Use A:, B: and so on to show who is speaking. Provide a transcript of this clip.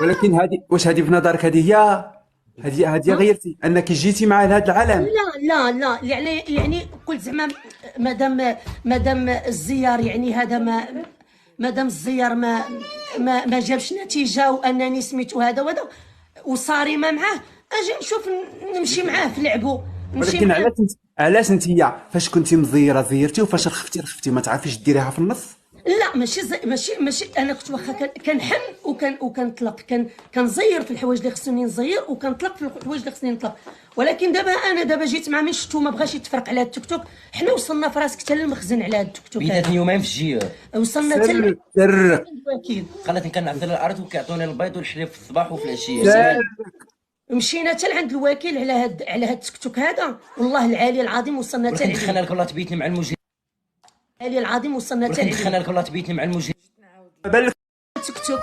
A: ولكن واش هذه في نظرك هذه غيرتي انك جيتي مع هذا العالم؟
B: لا يعني قلت زعما مادام الزيار يعني هذا مادام الزيار ما جابش نتيجه وانني سميتو هذا وهذا وصارمه معاه، اجي نشوف نمشي معاه في لعبو، نمشي
A: ولكن
B: معاه.
A: علاش انت فاش كنتي مزيره زيرتي وفاش رخفتي ما تعرفيش ديريها في النص؟
B: لا ماشي انا كنت واخا كنحن وكنطلق كنزير في الحوايج اللي خصني نزير وكنطلق في الحوايج اللي خصني نطلق. ولكن دابا جيت مع من شفتو ما بغاش يتفرق على هاد التيك توك. حنا وصلنا في راسك حتى للمخزن على هاد التيك توك
C: بيدات يومين في الجير.
B: وصلنا حتى
A: سر
B: الوكيل.
C: خلاتني كنعطي الارض وكيعطوني البيض والحليب في الصباح وفي العشيه.
A: سر
B: مشينا حتى لعند الوكيل على هاد التيك توك هذا، والله العالي العظيم وصلنا حتى
C: ولكن دخلنا لك والله تبيتني مع المجرم.
B: العالي العظيم وصلنا حتى
C: ولكن دخلنا لك والله تبيتني مع المجرم.
A: بالك
B: التيك توك.